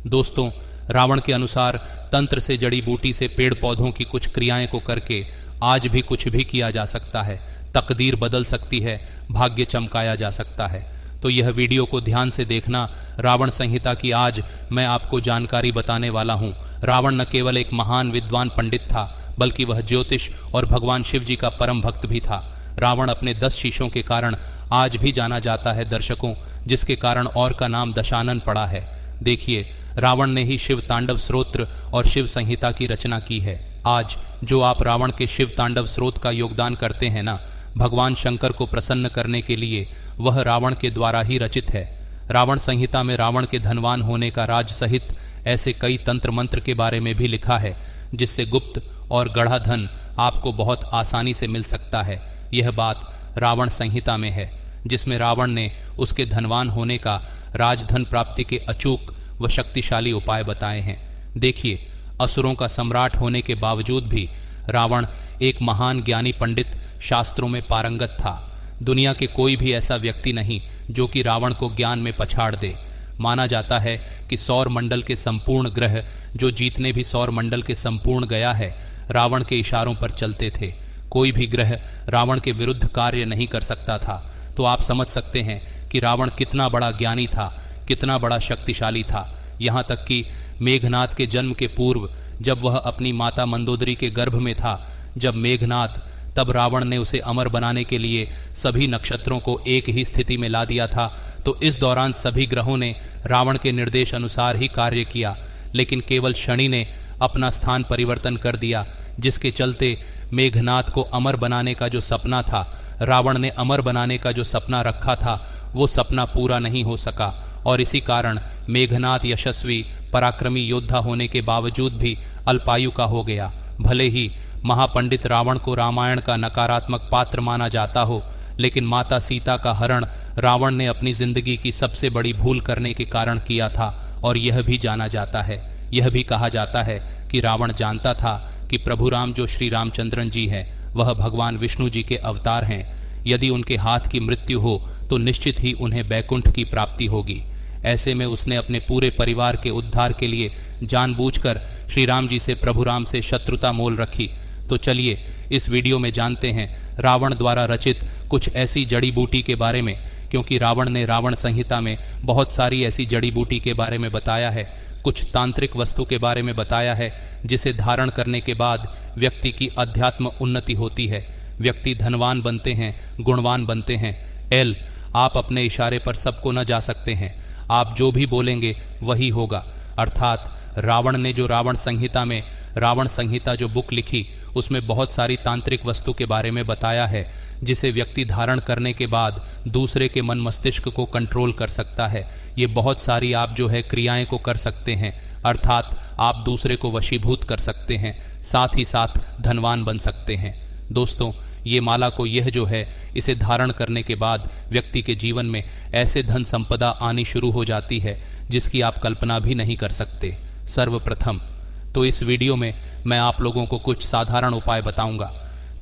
दोस्तों, रावण के अनुसार तंत्र से, जड़ी बूटी से, पेड़ पौधों की कुछ क्रियाएं को करके आज भी कुछ भी किया जा सकता है। तकदीर बदल सकती है, भाग्य चमकाया जा सकता है। तो यह वीडियो को ध्यान से देखना। रावण संहिता की आज मैं आपको जानकारी बताने वाला हूँ। रावण न केवल एक महान विद्वान पंडित था, बल्कि वह ज्योतिष और भगवान शिव जी का परम भक्त भी था। रावण अपने 10 शीशों के कारण आज भी जाना जाता है दर्शकों, जिसके कारण और का नाम दशानन पड़ा है। देखिए, रावण ने ही शिव तांडव स्तोत्र और शिव संहिता की रचना की है। आज जो आप रावण के शिव तांडव स्तोत्र का योगदान करते हैं ना, भगवान शंकर को प्रसन्न करने के लिए, वह रावण के द्वारा ही रचित है। रावण संहिता में रावण के धनवान होने का राज सहित ऐसे कई तंत्र मंत्र के बारे में भी लिखा है, जिससे गुप्त और गढ़ा धन आपको बहुत आसानी से मिल सकता है। यह बात रावण संहिता में है, जिसमें रावण ने उसके धनवान होने का, राजधन प्राप्ति के अचूक व शक्तिशाली उपाय बताए हैं। देखिए, असुरों का सम्राट होने के बावजूद भी रावण एक महान ज्ञानी पंडित, शास्त्रों में पारंगत था। दुनिया के कोई भी ऐसा व्यक्ति नहीं जो कि रावण को ज्ञान में पछाड़ दे। माना जाता है कि सौर मंडल के संपूर्ण ग्रह, जो जीतने भी सौर मंडल के संपूर्ण गया है, रावण के इशारों पर चलते थे। कोई भी ग्रह रावण के विरुद्ध कार्य नहीं कर सकता था। तो आप समझ सकते हैं कि रावण कितना बड़ा ज्ञानी था, कितना बड़ा शक्तिशाली था। यहाँ तक कि मेघनाद के जन्म के पूर्व, जब वह अपनी माता मंदोदरी के गर्भ में था, जब मेघनाद, तब रावण ने उसे अमर बनाने के लिए सभी नक्षत्रों को एक ही स्थिति में ला दिया था। तो इस दौरान सभी ग्रहों ने रावण के निर्देश अनुसार ही कार्य किया, लेकिन केवल शनि ने अपना स्थान परिवर्तन कर दिया, जिसके चलते मेघनाद को अमर बनाने का जो सपना था, रावण ने अमर बनाने का जो सपना रखा था, वो सपना पूरा नहीं हो सका। और इसी कारण मेघनाद यशस्वी पराक्रमी योद्धा होने के बावजूद भी अल्पायु का हो गया। भले ही महापंडित रावण को रामायण का नकारात्मक पात्र माना जाता हो, लेकिन माता सीता का हरण रावण ने अपनी जिंदगी की सबसे बड़ी भूल करने के कारण किया था। और यह भी जाना जाता है, यह भी कहा जाता है कि रावण जानता था कि प्रभु राम, जो श्री रामचंद्रन जी हैं, वह भगवान विष्णु जी के अवतार हैं। यदि उनके हाथ की मृत्यु हो तो निश्चित ही उन्हें बैकुंठ की प्राप्ति होगी। ऐसे में उसने अपने पूरे परिवार के उद्धार के लिए जानबूझकर श्री राम जी से, प्रभु राम से शत्रुता मोल रखी। तो चलिए इस वीडियो में जानते हैं रावण द्वारा रचित कुछ ऐसी जड़ी बूटी के बारे में, क्योंकि रावण ने रावण संहिता में बहुत सारी ऐसी जड़ी बूटी के बारे में बताया है। कुछ तांत्रिक वस्तु के बारे में बताया है, जिसे धारण करने के बाद व्यक्ति की अध्यात्म उन्नति होती है, व्यक्ति धनवान बनते हैं, गुणवान बनते हैं। आप अपने इशारे पर सबको न जा सकते हैं, आप जो भी बोलेंगे वही होगा। अर्थात रावण ने जो रावण संहिता में, रावण संहिता जो बुक लिखी, उसमें बहुत सारी तांत्रिक वस्तु के बारे में बताया है, जिसे व्यक्ति धारण करने के बाद दूसरे के मन मस्तिष्क को कंट्रोल कर सकता है। ये बहुत सारी आप जो है क्रियाएं को कर सकते हैं, अर्थात आप दूसरे को वशीभूत कर सकते हैं, साथ ही साथ धनवान बन सकते हैं। दोस्तों, ये माला को, यह जो है, इसे धारण करने के बाद व्यक्ति के जीवन में ऐसे धन संपदा आनी शुरू हो जाती है जिसकी आप कल्पना भी नहीं कर सकते। सर्वप्रथम तो इस वीडियो में मैं आप लोगों को कुछ साधारण उपाय बताऊंगा,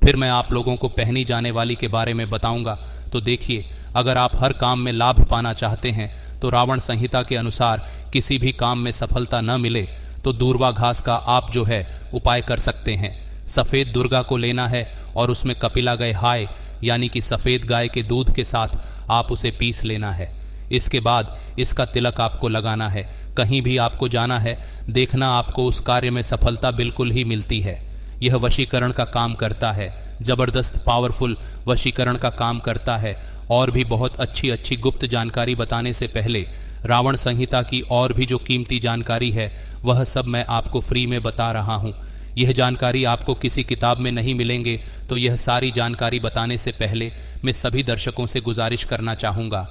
फिर मैं आप लोगों को पहनी जाने वाली के बारे में बताऊंगा। तो देखिए, अगर आप हर काम में लाभ पाना चाहते हैं तो रावण संहिता के अनुसार किसी भी काम में सफलता न मिले तो दूर्वा घास का आप जो है उपाय कर सकते हैं। सफ़ेद दुर्गा को लेना है और उसमें कपिला गय हाय, यानी कि सफ़ेद गाय के दूध के साथ आप उसे पीस लेना है। इसके बाद इसका तिलक आपको लगाना है। कहीं भी आपको जाना है, देखना आपको उस कार्य में सफलता बिल्कुल ही मिलती है। यह वशीकरण का काम करता है, जबरदस्त पावरफुल वशीकरण का काम करता है। और भी बहुत अच्छी अच्छी गुप्त जानकारी बताने से पहले रावण संहिता की और भी जो कीमती जानकारी है, वह सब मैं आपको फ्री में बता रहा हूँ। यह जानकारी आपको किसी किताब में नहीं मिलेंगे। तो यह सारी जानकारी बताने से पहले मैं सभी दर्शकों से गुजारिश करना चाहूँगा,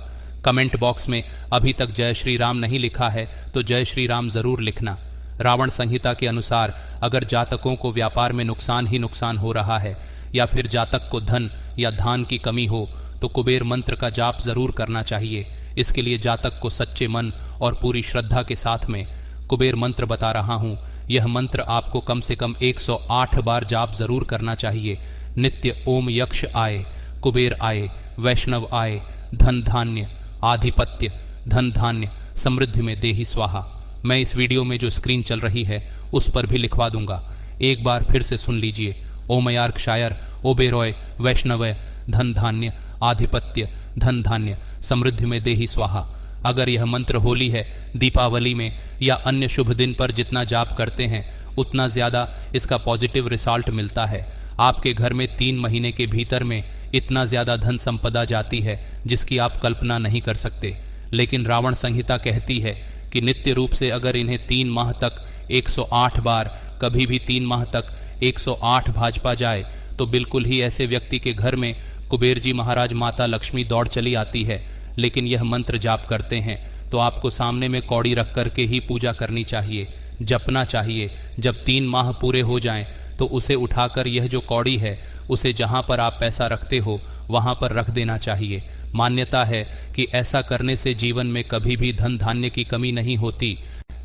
कमेंट बॉक्स में अभी तक जय श्री राम नहीं लिखा है तो जय श्री राम ज़रूर लिखना। रावण संहिता के अनुसार अगर जातकों को व्यापार में नुकसान ही नुकसान हो रहा है, या फिर जातक को धन या धान की कमी हो, तो कुबेर मंत्र का जाप जरूर करना चाहिए। इसके लिए जातक को सच्चे मन और पूरी श्रद्धा के साथ में कुबेर मंत्र बता रहा हूँ। यह मंत्र आपको कम से कम 108 बार जाप जरूर करना चाहिए। नित्य ओम यक्ष आए, कुबेर आए, वैष्णव आए, धन धान्य आधिपत्य, धन धान्य समृद्धि में देहि स्वाहा। मैं इस वीडियो में जो स्क्रीन चल रही है उस पर भी लिखवा दूंगा। एक बार फिर से सुन लीजिए। ओमयार्क शायर ओबेरॉय वैष्णव धन धान्य आधिपत्य धन धान्य समृद्धि में देहि स्वाहा। अगर यह मंत्र होली है, दीपावली में या अन्य शुभ दिन पर जितना जाप करते हैं उतना ज्यादा इसका पॉजिटिव रिजल्ट मिलता है। आपके घर में 3 महीने के भीतर में इतना ज्यादा धन संपदा जाती है जिसकी आप कल्पना नहीं कर सकते। लेकिन रावण संहिता कहती है कि नित्य रूप से अगर इन्हें 3 माह तक 108 बार, कभी भी 3 माह तक 108 भाजपा जाए तो बिल्कुल ही ऐसे व्यक्ति के घर में कुबेर जी महाराज माता लक्ष्मी दौड़ चली आती है। लेकिन यह मंत्र जाप करते हैं तो आपको सामने में कौड़ी रख करके ही पूजा करनी चाहिए, जपना चाहिए। जब 3 माह पूरे हो जाएं तो उसे उठाकर यह जो कौड़ी है उसे जहां पर आप पैसा रखते हो वहां पर रख देना चाहिए। मान्यता है कि ऐसा करने से जीवन में कभी भी धन धान्य की कमी नहीं होती।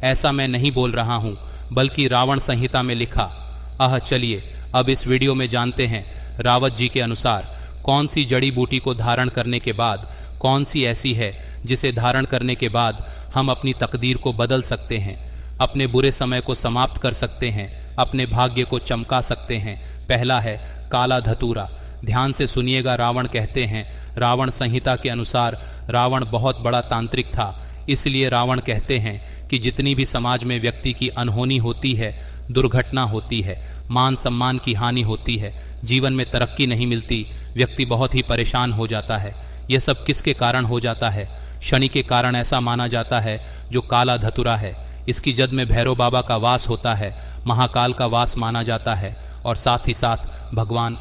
ऐसा मैं नहीं बोल रहा हूं, बल्कि रावण संहिता में लिखा। चलिए अब इस वीडियो में जानते हैं रावत जी के अनुसार कौन सी जड़ी बूटी को धारण करने के बाद कौन सी ऐसी है जिसे धारण करने के बाद हम अपनी तकदीर को बदल सकते हैं, अपने बुरे समय को समाप्त कर सकते हैं, अपने भाग्य को चमका सकते हैं। पहला है काला धतूरा। ध्यान से सुनिएगा। रावण कहते हैं, रावण संहिता के अनुसार रावण बहुत बड़ा तांत्रिक था, इसलिए रावण कहते हैं कि जितनी भी समाज में व्यक्ति की अनहोनी होती है, दुर्घटना होती है, मान सम्मान की हानि होती है, जीवन में तरक्की नहीं मिलती, व्यक्ति बहुत ही परेशान हो जाता है। यह सब किसके कारण हो जाता है? शनि के कारण ऐसा माना जाता है, जो काला धतुरा है। इसकी जद में भैरव बाबा का वास होता है, महाकाल का वास माना जाता है और साथ ही साथ भगवान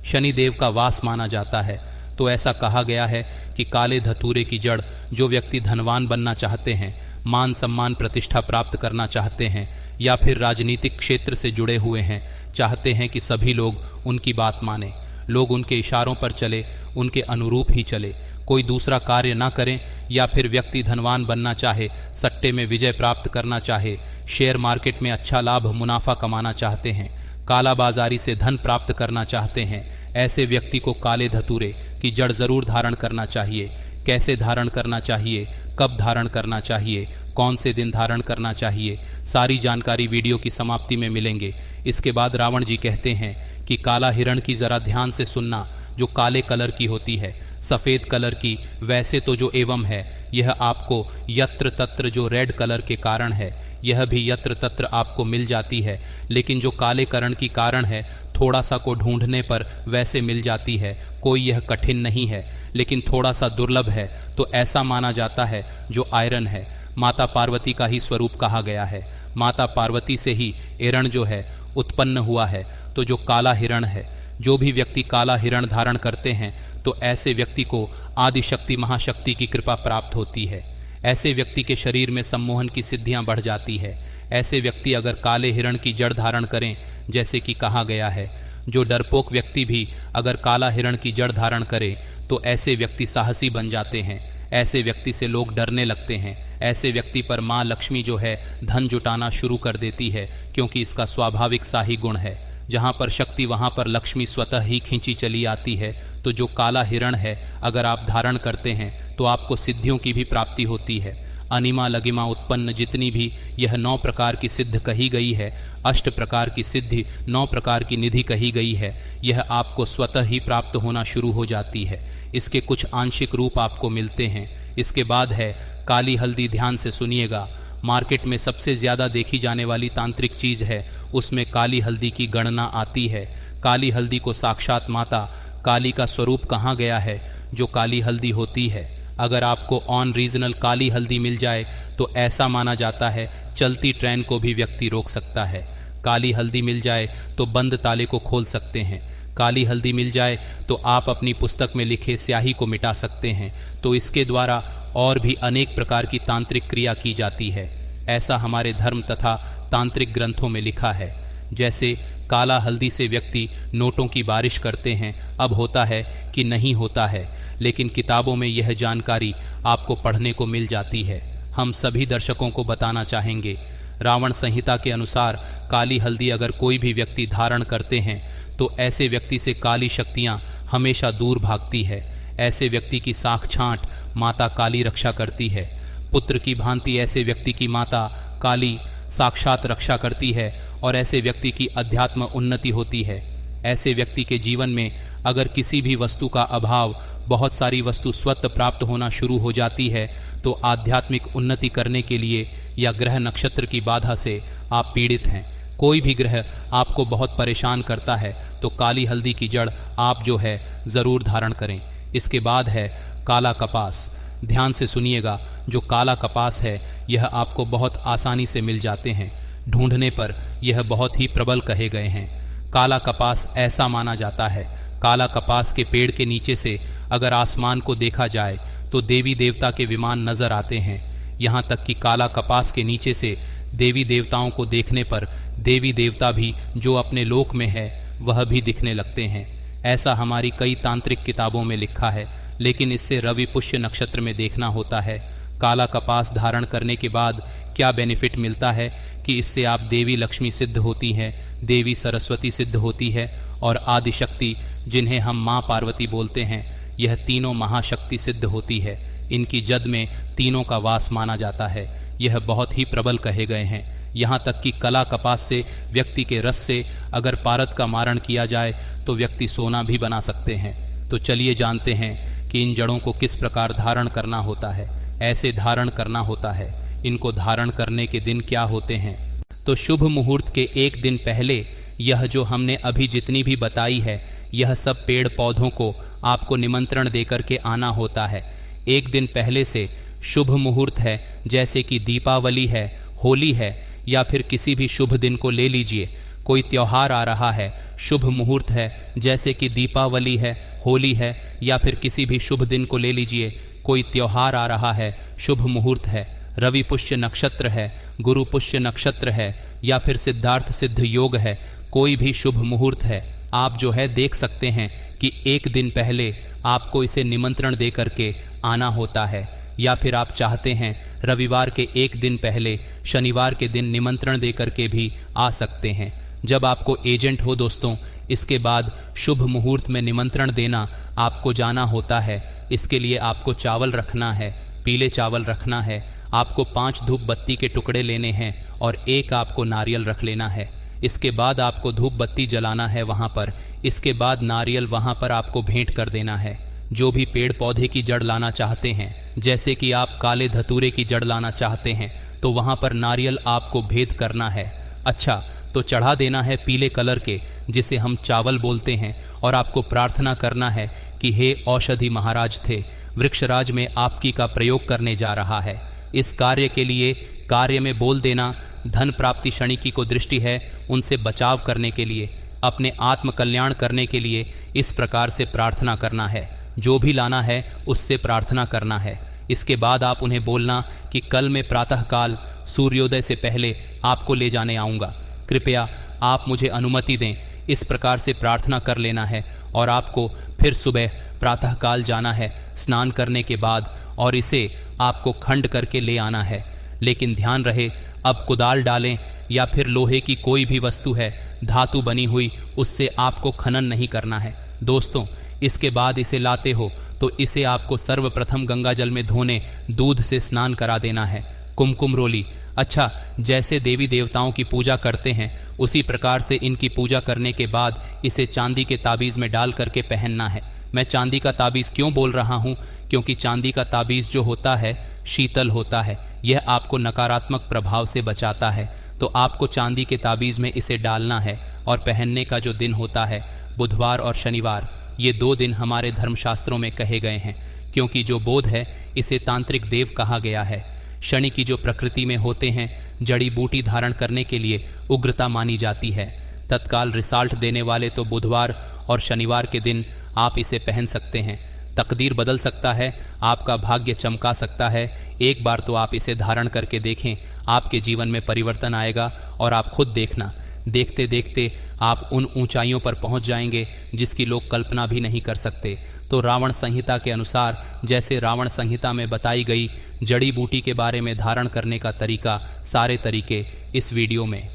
शनिदेव का वास माना जाता है। तो ऐसा कहा गया है कि काले धतूरे की जड़ जो व्यक्ति धनवान बनना चाहते हैं, मान सम्मान प्रतिष्ठा प्राप्त करना चाहते हैं या फिर राजनीतिक क्षेत्र से जुड़े हुए हैं, चाहते हैं कि सभी लोग उनकी बात माने, लोग उनके इशारों पर चले, उनके अनुरूप ही चले, कोई दूसरा कार्य ना करें, या फिर व्यक्ति धनवान बनना चाहे, सट्टे में विजय प्राप्त करना चाहे, शेयर मार्केट में अच्छा लाभ मुनाफा कमाना चाहते हैं, काला बाजारी से धन प्राप्त करना चाहते हैं, ऐसे व्यक्ति को काले धतूरे की जड़ जरूर धारण करना चाहिए। कैसे धारण करना चाहिए, कब धारण करना चाहिए, कौन से दिन धारण करना चाहिए, सारी जानकारी वीडियो की समाप्ति में मिलेंगे। इसके बाद रावण जी कहते हैं कि काला हिरण की जरा ध्यान से सुनना, जो काले कलर की होती है, सफेद कलर की वैसे तो जो एवं है, यह आपको यत्र तत्र जो रेड कलर के कारण है, यह भी यत्र तत्र आपको मिल जाती है। लेकिन जो काले करण की कारण है, थोड़ा सा को ढूंढने पर वैसे मिल जाती है, कोई यह कठिन नहीं है, लेकिन थोड़ा सा दुर्लभ है। तो ऐसा माना जाता है जो आयरन है, माता पार्वती का ही स्वरूप कहा गया है। माता पार्वती से ही एरण जो है उत्पन्न हुआ है। तो जो काला हिरण है, जो भी व्यक्ति काला हिरण धारण करते हैं तो ऐसे व्यक्ति को आदि शक्ति महाशक्ति की कृपा प्राप्त होती है। ऐसे व्यक्ति के शरीर में सम्मोहन की सिद्धियां बढ़ जाती है। ऐसे व्यक्ति अगर काले हिरण की जड़ धारण करें, जैसे कि कहा गया है, जो डरपोक व्यक्ति भी अगर काला हिरण की जड़ धारण करे तो ऐसे व्यक्ति साहसी बन जाते हैं। ऐसे व्यक्ति से लोग डरने लगते हैं। ऐसे व्यक्ति पर माँ लक्ष्मी जो है धन जुटाना शुरू कर देती है, क्योंकि इसका स्वाभाविक सा ही गुण है। जहाँ पर शक्ति वहाँ पर लक्ष्मी स्वतः ही खींची चली आती है। तो जो काला हिरण है अगर आप धारण करते हैं तो आपको सिद्धियों की भी प्राप्ति होती है। अनिमा लगिमा उत्पन्न जितनी भी यह 9 प्रकार की सिद्ध कही गई है, 8 प्रकार की सिद्धि, 9 प्रकार की निधि कही गई है, यह आपको स्वतः ही प्राप्त होना शुरू हो जाती है। इसके कुछ आंशिक रूप आपको मिलते हैं। इसके बाद है काली हल्दी। ध्यान से सुनिएगा। मार्केट में सबसे ज़्यादा देखी जाने वाली तांत्रिक चीज़ है, उसमें काली हल्दी की गणना आती है। काली हल्दी को साक्षात माता काली का स्वरूप कहा गया है, जो काली हल्दी होती है। अगर आपको ऑन रीजनल काली हल्दी मिल जाए तो ऐसा माना जाता है चलती ट्रेन को भी व्यक्ति रोक सकता है। काली हल्दी मिल जाए तो बंद ताले को खोल सकते हैं। काली हल्दी मिल जाए तो आप अपनी पुस्तक में लिखे स्याही को मिटा सकते हैं। तो इसके द्वारा और भी अनेक प्रकार की तांत्रिक क्रिया की जाती है। ऐसा हमारे धर्म तथा तांत्रिक ग्रंथों में लिखा है। जैसे काला हल्दी से व्यक्ति नोटों की बारिश करते हैं, अब होता है कि नहीं होता है, लेकिन किताबों में यह जानकारी आपको पढ़ने को मिल जाती है। हम सभी दर्शकों को बताना चाहेंगे, रावण संहिता के अनुसार काली हल्दी अगर कोई भी व्यक्ति धारण करते हैं तो ऐसे व्यक्ति से काली शक्तियाँ हमेशा दूर भागती है। ऐसे व्यक्ति की साख छांट माता काली रक्षा करती है। पुत्र की भांति ऐसे व्यक्ति की माता काली साक्षात रक्षा करती है और ऐसे व्यक्ति की अध्यात्म उन्नति होती है। ऐसे व्यक्ति के जीवन में अगर किसी भी वस्तु का अभाव, बहुत सारी वस्तु स्वतः प्राप्त होना शुरू हो जाती है, तो आध्यात्मिक उन्नति करने के लिए या ग्रह नक्षत्र की बाधा से आप पीड़ित हैं। कोई भी ग्रह आपको बहुत परेशान करता है तो काली हल्दी की जड़ आप जो है ज़रूर धारण करें। इसके बाद है काला कपास। ध्यान से सुनिएगा, जो काला कपास है यह आपको बहुत आसानी से मिल जाते हैं। ढूंढने पर यह बहुत ही प्रबल कहे गए हैं। काला कपास ऐसा माना जाता है, काला कपास के पेड़ के नीचे से अगर आसमान को देखा जाए तो देवी देवता के विमान नजर आते हैं। यहाँ तक कि काला कपास के नीचे से देवी देवताओं को देखने पर देवी देवता भी जो अपने लोक में है वह भी दिखने लगते हैं। ऐसा हमारी कई तांत्रिक किताबों में लिखा है, लेकिन इससे रवि पुष्य नक्षत्र में देखना होता है। काला कपास धारण करने के बाद क्या बेनिफिट मिलता है कि इससे आप देवी लक्ष्मी सिद्ध होती हैं, देवी सरस्वती सिद्ध होती है और आदि शक्ति, जिन्हें हम माँ पार्वती बोलते हैं, यह तीनों महाशक्ति सिद्ध होती है। इनकी जद में तीनों का वास माना जाता है। यह बहुत ही प्रबल कहे गए हैं। यहाँ तक कि कला कपास से व्यक्ति के रस से अगर पारद का मारण किया जाए तो व्यक्ति सोना भी बना सकते हैं। तो चलिए जानते हैं कि इन जड़ों को किस प्रकार धारण करना होता है। ऐसे धारण करना होता है। इनको धारण करने के दिन क्या होते हैं? तो शुभ मुहूर्त के एक दिन पहले यह जो हमने अभी जितनी भी बताई है, यह सब पेड़ पौधों को आपको निमंत्रण देकर के आना होता है। एक दिन पहले से शुभ मुहूर्त है, जैसे कि दीपावली है, होली है, या फिर किसी भी शुभ दिन को ले लीजिए। कोई त्योहार आ रहा है, शुभ मुहूर्त है, जैसे कि दीपावली है, होली है, या फिर किसी भी शुभ दिन को ले लीजिए। कोई त्योहार आ रहा है, शुभ मुहूर्त है, रवि पुष्य नक्षत्र है, गुरु पुष्य नक्षत्र है, या फिर सिद्धार्थ सिद्ध योग है, कोई भी शुभ मुहूर्त है, आप जो है देख सकते हैं कि एक दिन पहले आपको इसे निमंत्रण दे करके आना होता है। या फिर आप चाहते हैं रविवार के एक दिन पहले शनिवार के दिन निमंत्रण दे करके भी आ सकते हैं। जब आपको एजेंट हो दोस्तों, इसके बाद शुभ मुहूर्त में निमंत्रण देना आपको जाना होता है। इसके लिए आपको चावल रखना है, पीले चावल रखना है। आपको 5 धूप बत्ती के टुकड़े लेने हैं और एक आपको नारियल रख लेना है। इसके बाद आपको धूप बत्ती जलाना है वहाँ पर। इसके बाद नारियल वहाँ पर आपको भेंट कर देना है। जो भी पेड़ पौधे की जड़ लाना चाहते हैं, जैसे कि आप काले धतूरे की जड़ लाना चाहते हैं, तो वहाँ पर नारियल आपको भेद करना है। अच्छा, तो चढ़ा देना है पीले कलर के, जिसे हम चावल बोलते हैं, और आपको प्रार्थना करना है कि हे औषधि महाराज थे, वृक्षराज में आपकी का प्रयोग करने जा रहा है। इस कार्य के लिए कार्य में बोल देना, धन प्राप्ति शनिकी को दृष्टि है, उनसे बचाव करने के लिए, अपने आत्म कल्याण करने के लिए इस प्रकार से प्रार्थना करना है। जो भी लाना है उससे प्रार्थना करना है। इसके बाद आप उन्हें बोलना कि कल मैं प्रातःकाल सूर्योदय से पहले आपको ले जाने आऊँगा, कृपया आप मुझे अनुमति दें। इस प्रकार से प्रार्थना कर लेना है और आपको फिर सुबह प्रातःकाल जाना है स्नान करने के बाद, और इसे आपको खंड करके ले आना है। लेकिन ध्यान रहे, अब कुदाल डालें या फिर लोहे की कोई भी वस्तु है धातु बनी हुई, उससे आपको खनन नहीं करना है दोस्तों। इसके बाद इसे लाते हो तो इसे आपको सर्वप्रथम गंगा जल में धोने, दूध से स्नान करा देना है। कुमकुम रोली, अच्छा, जैसे देवी देवताओं की पूजा करते हैं उसी प्रकार से इनकी पूजा करने के बाद इसे चांदी के ताबीज़ में डाल करके पहनना है। मैं चांदी का ताबीज़ क्यों बोल रहा हूँ? क्योंकि चांदी का ताबीज़ जो होता है शीतल होता है, यह आपको नकारात्मक प्रभाव से बचाता है। तो आपको चांदी के ताबीज़ में इसे डालना है, और पहनने का जो दिन होता है बुधवार और शनिवार, ये 2 दिन हमारे धर्मशास्त्रों में कहे गए हैं। क्योंकि जो बोध है इसे तांत्रिक देव कहा गया है। शनि की जो प्रकृति में होते हैं, जड़ी बूटी धारण करने के लिए उग्रता मानी जाती है। तत्काल रिजल्ट देने वाले तो बुधवार और शनिवार के दिन आप इसे पहन सकते हैं। तकदीर बदल सकता है, आपका भाग्य चमका सकता है। एक बार तो आप इसे धारण करके देखें, आपके जीवन में परिवर्तन आएगा और आप खुद देखना, देखते देखते आप उन ऊंचाइयों पर पहुंच जाएंगे जिसकी लोग कल्पना भी नहीं कर सकते। तो रावण संहिता के अनुसार, जैसे रावण संहिता में बताई गई जड़ी बूटी के बारे में धारण करने का तरीका, सारे तरीके इस वीडियो में